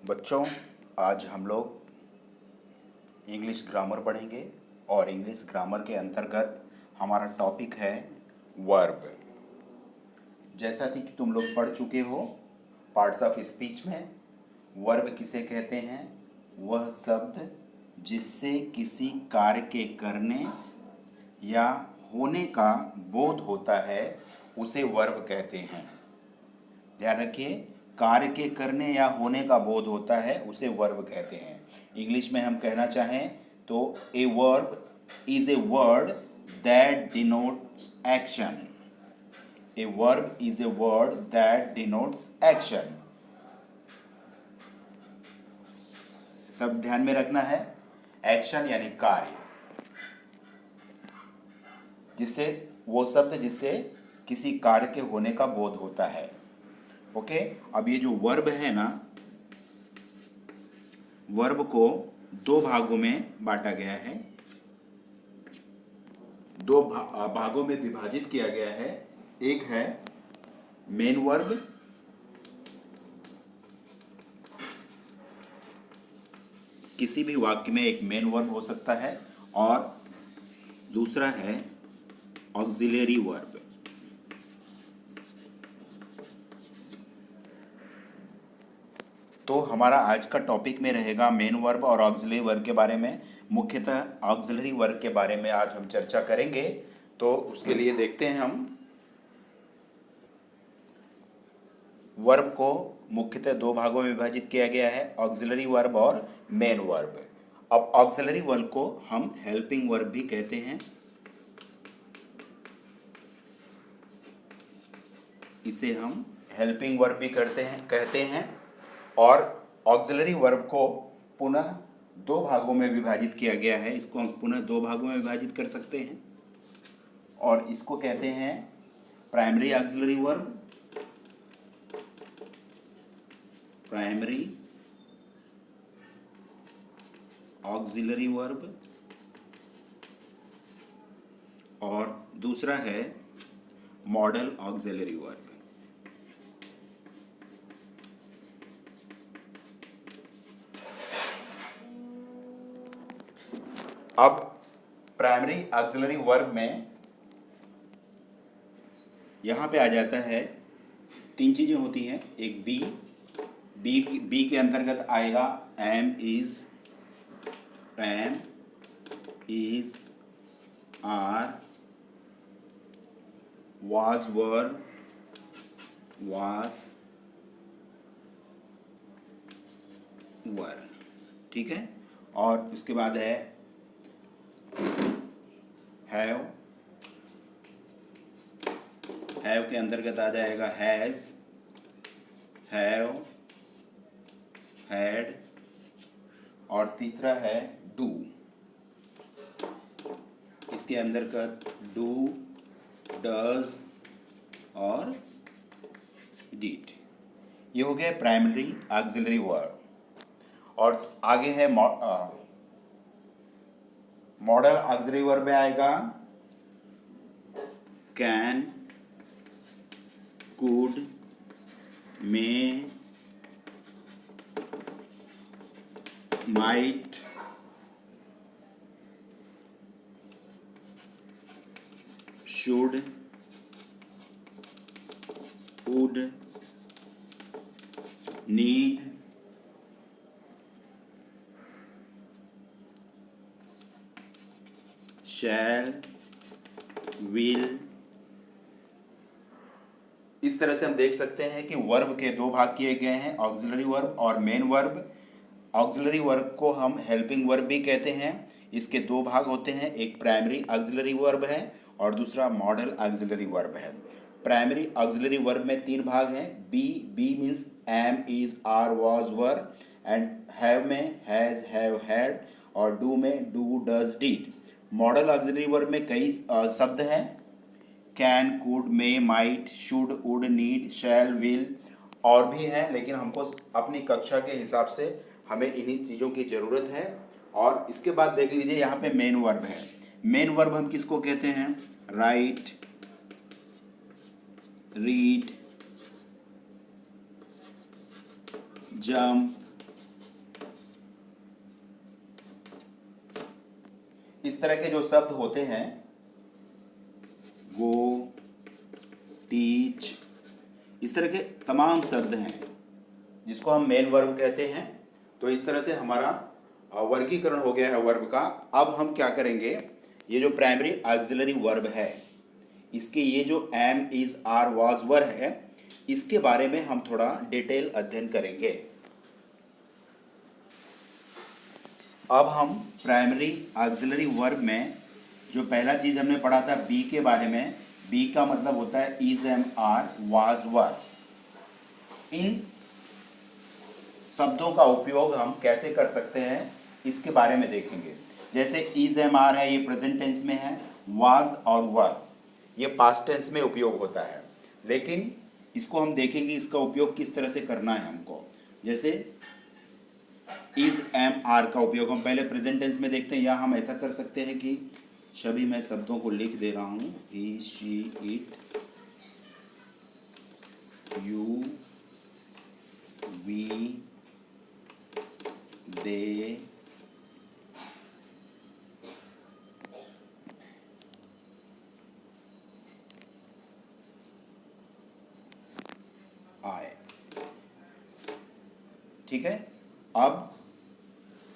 बच्चों, आज हम लोग इंग्लिश ग्रामर पढ़ेंगे और इंग्लिश ग्रामर के अंतर्गत हमारा टॉपिक है वर्ब। जैसा कि तुम लोग पढ़ चुके हो पार्ट्स ऑफ स्पीच में, वर्ब किसे कहते हैं? वह शब्द जिससे किसी कार्य के करने या होने का बोध होता है उसे वर्ब कहते हैं। ध्यान रखिए, कार्य के करने या होने का बोध होता है उसे वर्ब कहते हैं। इंग्लिश में हम कहना चाहें तो a verb is a word that denotes action. A verb is a word that denotes action. सब ध्यान में रखना है। एक्शन यानी कार्य, जिससे वो शब्द जिससे किसी कार्य के होने का बोध होता है। ओके, अब ये जो वर्ब है ना, वर्ब को दो भागों में बांटा गया है, दो भागों में विभाजित किया गया है। एक है मेन वर्ब, किसी भी वाक्य में एक मेन वर्ब हो सकता है, और दूसरा है ऑक्सिलरी वर्ब। तो हमारा आज का टॉपिक में रहेगा मेन वर्ब और ऑक्सिलरी वर्ब के बारे में। मुख्यतः ऑक्सिलरी वर्ब के बारे में आज हम चर्चा करेंगे। तो उसके लिए देखते हैं हम वर्ब को मुख्यतः दो भागों में विभाजित किया गया है, ऑक्सिलरी वर्ब और मेन वर्ब। अब ऑक्सिलरी वर्ब को हम हेल्पिंग वर्ब भी कहते हैं। इसे हम हेल्पिंग वर्ब भी कहते हैं। और ऑक्सिलरी वर्ब को पुनः दो भागों में विभाजित किया गया है। इसको हम पुनः दो भागों में विभाजित कर सकते हैं और इसको कहते हैं primary auxiliary verb, primary auxiliary verb, और दूसरा है मॉडल ऑक्सिलरी वर्ब। अब प्राइमरी ऑक्सिलरी वर्ब में यहाँ पे आ जाता है, तीन चीज़ें होती हैं। एक बी के अंतर्गत आएगा एम इज, आर, वाज, वर, ठीक है। और उसके बाद है हैव के अंतर्गत आ जाएगा हैज, हैव, हैड, और तीसरा है डू। इसके अंतर्गत डू, डज और डिड। ये हो गया प्राइमरी ऑक्सिलरी वर्ब। और आगे है मॉडल ऑक्सिलरी वर्ब में आएगा can, could, may, might, should, would, need, shall, will. इस तरह से हम देख सकते हैं कि वर्ब के दो भाग किए गए हैं, ऑक्सिलरी वर्ब और मेन वर्ब। ऑक्सिलरी वर्ब को हम हेल्पिंग वर्ब भी कहते हैं। इसके दो भाग होते हैं, एक प्राइमरी ऑक्सिलरी वर्ब है और दूसरा मॉडल ऑक्सिलरी वर्ब है। प्राइमरी ऑक्सिलरी वर्ब में तीन भाग हैं। Be means am, is, are, was, were, and have में हैज, हैव, हैड, और डू में do, does, did. Modal auxiliary verb में कई शब्द हैं, can, could, may, might, should, would, need, shall, will, और भी हैं, लेकिन हमको अपनी कक्षा के हिसाब से हमें इन्हीं चीज़ों की ज़रूरत है। और इसके बाद देख लीजिए, यहाँ पे मेन वर्ब है। मेन वर्ब हम किसको कहते हैं? राइट, रीड, जंप, इस तरह के जो शब्द होते हैं, गो, टीच, इस तरह के तमाम शब्द हैं जिसको हम मेन वर्ब कहते हैं। तो इस तरह से हमारा वर्गीकरण हो गया है वर्ब का। अब हम क्या करेंगे, ये जो प्राइमरी ऑक्सिलरी वर्ब है, इसके ये जो एम, इज, आर, वाज, वर है, इसके बारे में हम थोड़ा डिटेल अध्ययन करेंगे। अब हम प्राइमरी ऑक्सिलरी वर्ब में जो पहला चीज हमने पढ़ा था बी के बारे में, बी का मतलब होता है इज, एम, आर, वाज, वर। इन शब्दों का उपयोग हम कैसे कर सकते हैं इसके बारे में देखेंगे। जैसे इज, एम, आर है, ये प्रेजेंट टेंस में है, वाज और वर ये पास्ट टेंस में उपयोग होता है। लेकिन इसको हम देखेंगे इसका उपयोग किस तरह से करना है हमको। जैसे इज, एम, आर का उपयोग हम पहले प्रेजेंट टेंस में देखते हैं। या हम ऐसा कर सकते हैं कि सभी मैं शब्दों को लिख दे रहा हूँ, he, she, it, you, we, दे, आए। ठीक है। अब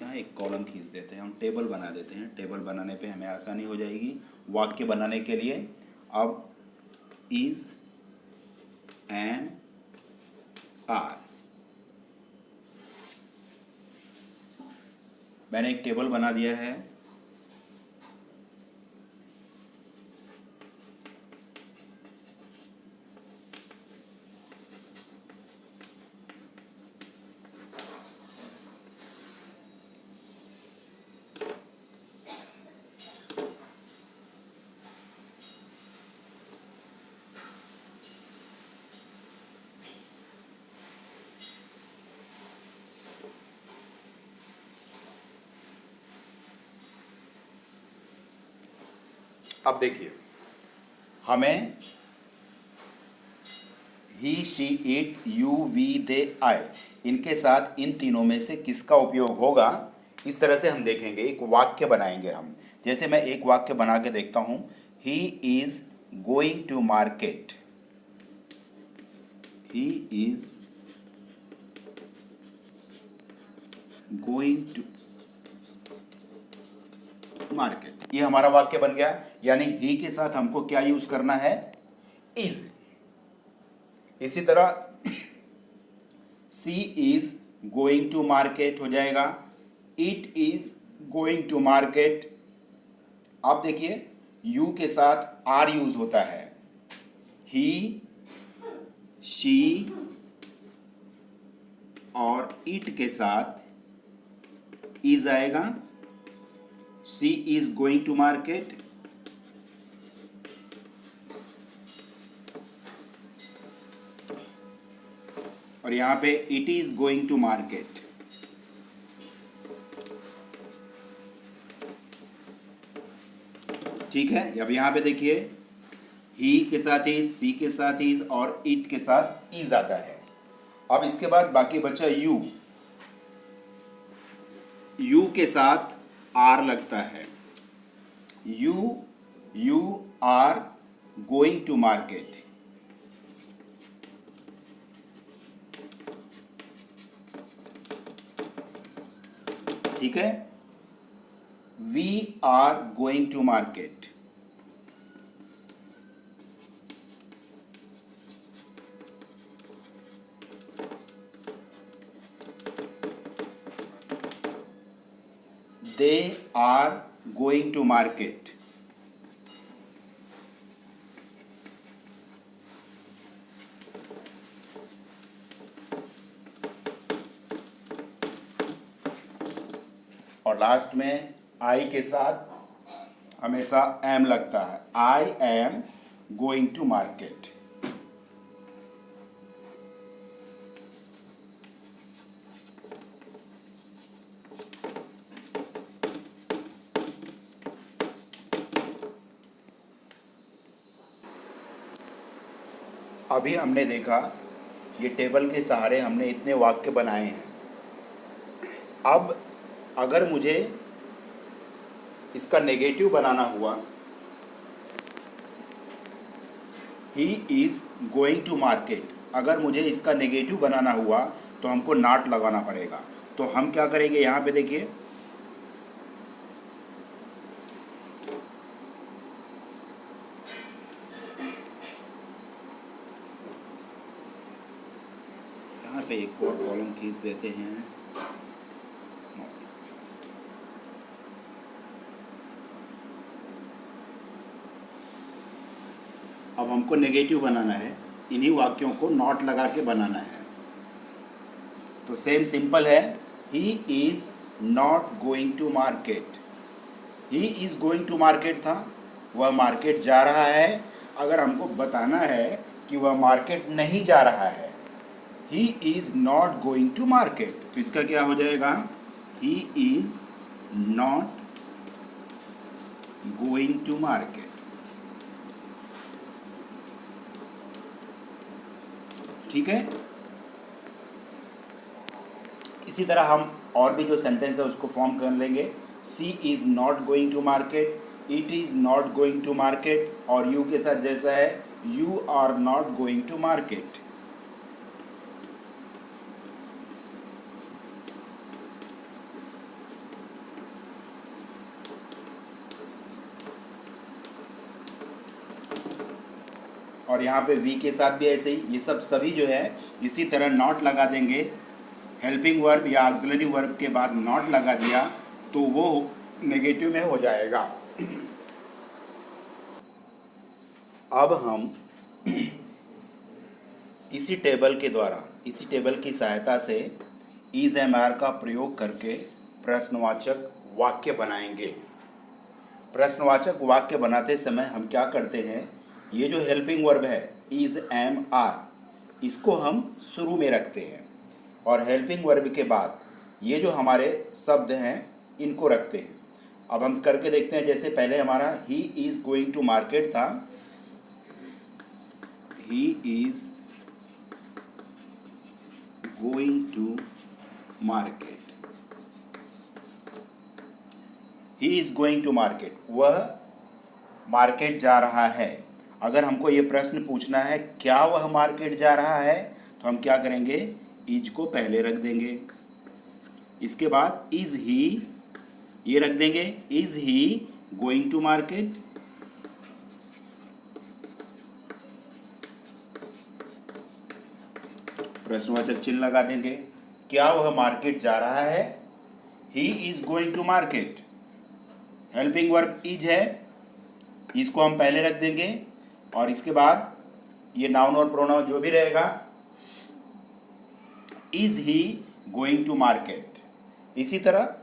यहाँ एक कॉलम खींच देते हैं, हम टेबल बना देते हैं। टेबल बनाने पे हमें आसानी हो जाएगी वाक्य बनाने के लिए। अब इज, एम, आर, मैंने एक टेबल बना दिया है। अब देखिए, हमें ही, शी, इट, यू, वी, दे, आए, इनके साथ इन तीनों में से किसका उपयोग होगा, इस तरह से हम देखेंगे। एक वाक्य बनाएंगे हम। जैसे मैं एक वाक्य बना के देखता हूं, he is going to market. He is going to market, ये हमारा वाक्य बन गया। यानी ही के साथ हमको क्या यूज करना है, इज। इसी तरह she is going to market हो जाएगा, it is going to market. आप देखिए यू के साथ आर यूज होता है, ही, शी और इट के साथ इज आएगा। She is going to market, और यहां पे it is going to market. ठीक है। अब यहां पे देखिए ही के साथ इज, सी के साथ इज और इट के साथ इज आता है। अब इसके बाद बाकी बचा यू। यू के साथ आर लगता है, you are going to market. ठीक है। We are going to market. They are going to market. और लास्ट में आई के साथ हमेशा एम लगता है, I am going to market. अभी हमने देखा ये टेबल के सहारे हमने इतने वाक्य बनाए हैं। अब अगर मुझे इसका नेगेटिव बनाना हुआ, he is going to market. अगर मुझे इसका नेगेटिव बनाना हुआ तो हमको नॉट लगाना पड़ेगा। तो हम क्या करेंगे, यहाँ पे देखिए, यहाँ पे एक और कॉलम खींच देते हैं। अब हमको नेगेटिव बनाना है, इन्हीं वाक्यों को नॉट लगा के बनाना है। तो सेम सिंपल है, he is not going to market. He is going to market था, वह मार्केट जा रहा है। अगर हमको बताना है कि वह मार्केट नहीं जा रहा है, he is not going to market, तो इसका क्या हो जाएगा, he is not going to market. ठीक है। इसी तरह हम और भी जो सेंटेंस है उसको फॉर्म कर लेंगे। She is not going to market, it is not going to market, और यू के साथ जैसा है, you are not going to market. और यहाँ पे वी के साथ भी ऐसे ही, ये सब सभी जो है इसी तरह नॉट लगा देंगे। हेल्पिंग वर्ब या ऑक्सिलरी वर्ब के बाद नॉट लगा दिया तो वो नेगेटिव में हो जाएगा। अब हम इसी टेबल के द्वारा, इसी टेबल की सहायता से इज एम आर का प्रयोग करके प्रश्नवाचक वाक्य बनाएंगे। प्रश्नवाचक वाक्य बनाते समय हम क्या करते हैं, ये जो हेल्पिंग वर्ब है इज एम आर, इसको हम शुरू में रखते हैं, और हेल्पिंग वर्ब के बाद ये जो हमारे शब्द हैं इनको रखते हैं। अब हम करके देखते हैं। जैसे पहले हमारा he is going to market था, he is going to market, he is going to market, वह मार्केट जा रहा है। अगर हमको ये प्रश्न पूछना है क्या वह मार्केट जा रहा है, तो हम क्या करेंगे, इज को पहले रख देंगे, इसके बाद इज ही ये रख देंगे, is he going to market, प्रश्नवाचक चिन्ह लगा देंगे। क्या वह मार्केट जा रहा है, he is going to market, helping verb is है, इसको हम पहले रख देंगे, और इसके बाद ये नाउन और प्रोनाउन जो भी रहेगा, is he going to market. इसी तरह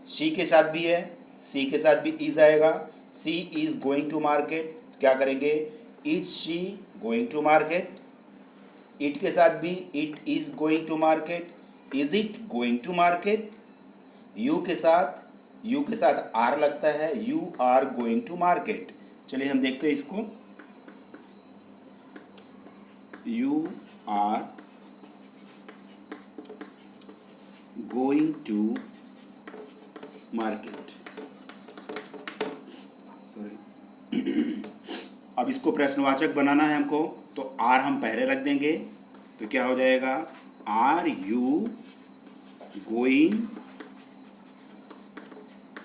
शी के साथ भी है, सी के साथ भी इज आएगा, she is going to market, क्या करेंगे, is she going to market. It के साथ भी it is going to market, is it going to market. You के साथ आर लगता है, you are going to market. चलिए हम देखते हैं इसको, you are going to market, sorry. अब इसको प्रश्नवाचक बनाना है हमको, तो आर हम पहले रख देंगे, तो क्या हो जाएगा, are you going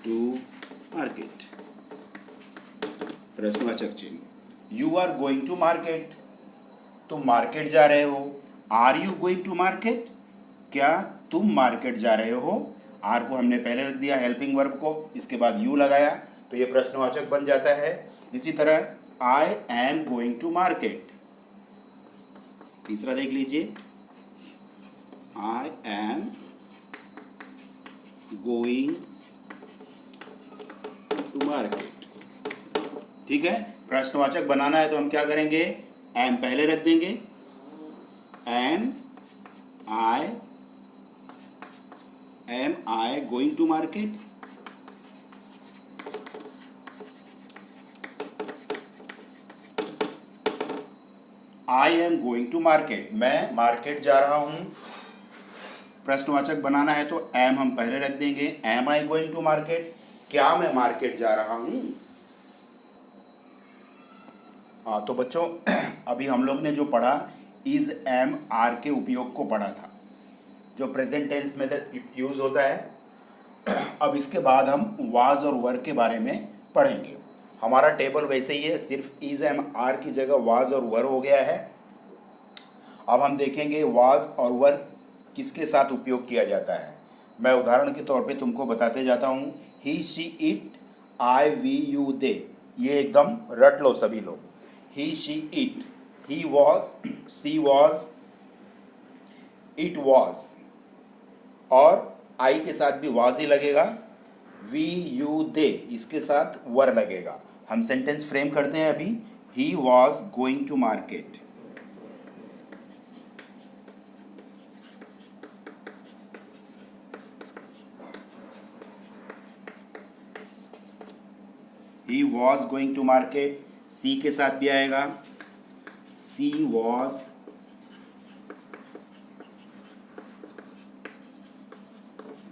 to market, प्रश्नवाचक चिन्ह। You are going to market, तुम मार्केट जा रहे हो। Are you going to market, क्या तुम मार्केट जा रहे हो। आर को हमने पहले रख दिया हेल्पिंग वर्ब को, इसके बाद यू लगाया तो ये प्रश्नवाचक बन जाता है। इसी तरह I am going to market, तीसरा देख लीजिए, I am going to market. ठीक है, प्रश्नवाचक बनाना है तो हम क्या करेंगे, एम पहले रख देंगे, am I going to market, I am going to market, मैं मार्केट जा रहा हूं। प्रश्नवाचक बनाना है तो एम हम पहले रख देंगे, am I going to market. क्या मैं मार्केट जा रहा हूँ? हाँ तो बच्चों अभी हम लोग ने जो पढ़ा इज एम आर के उपयोग को पढ़ा था, जो प्रेजेंट टेंस में यूज होता है। अब इसके बाद हम वाज और वर के बारे में पढ़ेंगे। हमारा टेबल वैसे ही है, सिर्फ इज एम आर की जगह वाज और वर हो गया है। अब हम देखेंगे वाज और वर किसके साथ उपयोग किया जाता है। मैं उदाहरण के तौर पे तुमको बताते जाता हूँ। He she it, I we you they, ये एकदम रट लो सभी लोग। He she it, he was, she was, it was, और आई के साथ भी वाज ही लगेगा। वी यू दे, इसके साथ वर लगेगा। हम सेंटेंस फ्रेम करते हैं अभी। He was going to market, he was going to market, she के साथ भी आएगा। She was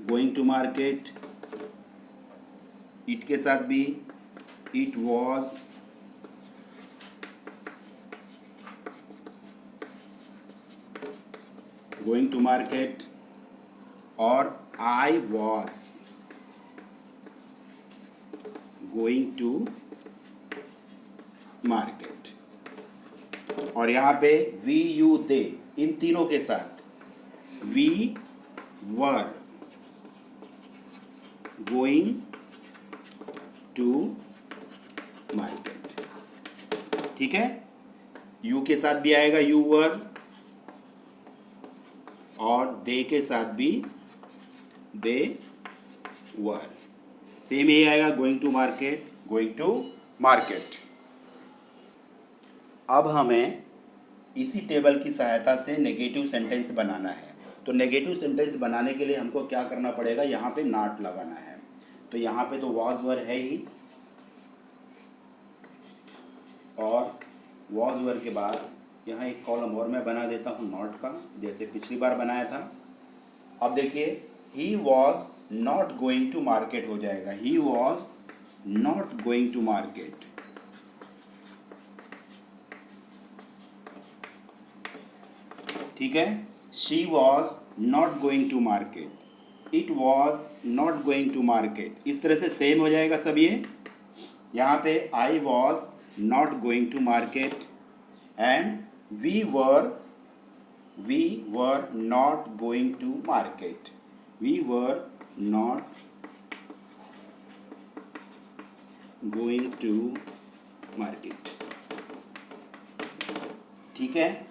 going to market, it के साथ भी it was going to market, और I was going to market. और यहाँ पे वी यू दे, इन तीनों के साथ we were going to market. ठीक है, यू के साथ भी आएगा यू वर, और दे के साथ भी दे वर। सेम ही आएगा going to market, going to market. अब हमें इसी टेबल की सहायता से नेगेटिव सेंटेंस बनाना है। तो नेगेटिव सेंटेंस बनाने के लिए हमको क्या करना पड़ेगा, यहाँ पे नॉट लगाना है। तो यहाँ पे तो वॉज वर है ही, और वॉज वर के बाद यहाँ एक कॉलम और मैं बना देता हूँ नॉट का, जैसे पिछली बार बनाया था। अब देखिए, he was not going to market हो जाएगा। He was not going to market. ठीक है, she was not going to market, it was not going to market. इस तरह से सेम हो जाएगा सब ये। यहाँ पे I was not going to market and we were not going to market. We were not going to market. ठीक है,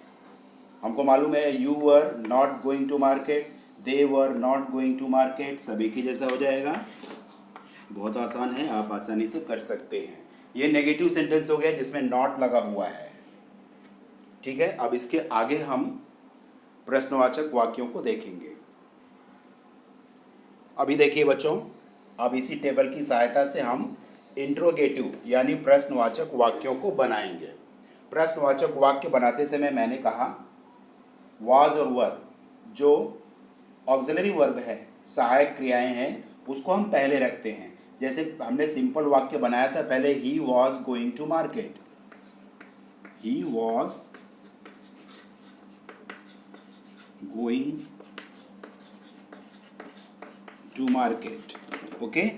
हमको मालूम है you were not going to market, they were not going to market, सभी की जैसा हो जाएगा। बहुत आसान है, आप आसानी से कर सकते हैं। ये नेगेटिव सेंटेंस हो गया जिसमें नॉट लगा हुआ है। ठीक है, अब इसके आगे हम प्रश्नवाचक वाक्यों को देखेंगे। अभी देखिए बच्चों, अब इसी टेबल की सहायता से हम इंट्रोगेटिव यानी प्रश्नवाचक वाक्यों को बनाएंगे। प्रश्नवाचक वाक्य बनाते समय मैंने कहा वाज और वर जो ऑक्सिलरी वर्ब है, सहायक क्रियाएं हैं, उसको हम पहले रखते हैं। जैसे हमने सिंपल वाक्य बनाया था पहले, he was going to market. He was going to market. Okay,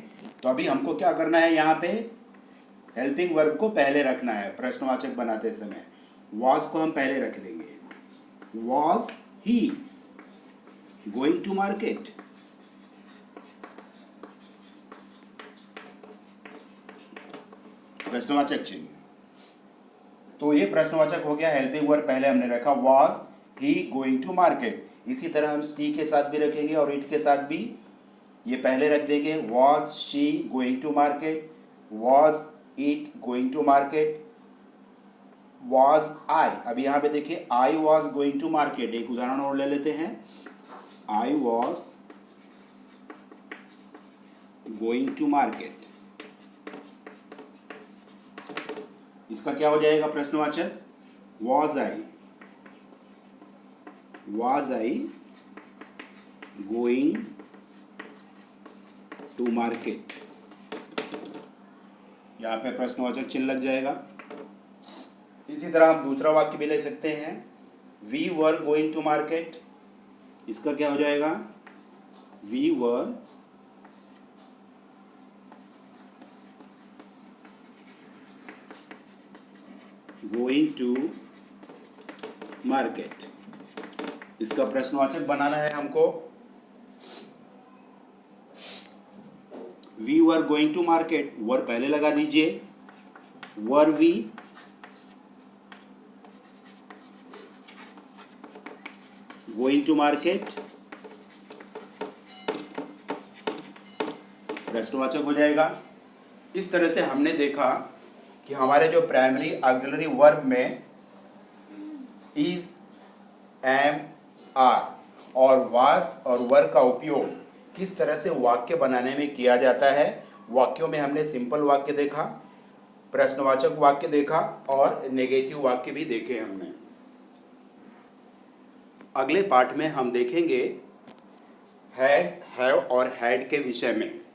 तो अभी हमको क्या करना है, यहाँ पे हेल्पिंग वर्ब को पहले रखना है। प्रश्नवाचक बनाते समय वॉज को हम पहले रख देंगे। Was he going to market. प्रश्नवाचक चिन्ह, तो ये प्रश्नवाचक हो गया। हेल्पिंग वर्ब पहले हमने रखा, was he going to market. इसी तरह हम सी के साथ भी रखेंगे और इट के साथ भी ये पहले रख देंगे। Was she going to market, was it going to market, was I. अब यहाँ पे देखिए I was going to market. एक उदाहरण और ले लेते हैं, I was going to market. इसका क्या हो जाएगा प्रश्नवाचक, was I going to market. यहाँ पे प्रश्नवाचक चिन्ह लग जाएगा। इसी तरह हम दूसरा वाक्य भी ले सकते हैं, we were going to market. इसका क्या हो जाएगा, we were going to market. इसका प्रश्नवाचक बनाना है हमको, we were going to market, were पहले लगा दीजिए, were we going to market, प्रश्नवाचक हो जाएगा। इस तरह से हमने देखा कि हमारे जो प्राइमरी ऑक्सिलरी वर्ब में इज, एम, आर और वाज और वर का उपयोग किस तरह से वाक्य बनाने में किया जाता है। वाक्यों में हमने सिंपल वाक्य देखा, प्रश्नवाचक वाक्य देखा और नेगेटिव वाक्य भी देखे हमने। अगले पार्ट में हम देखेंगे हैज, हैव और हैड के विषय में।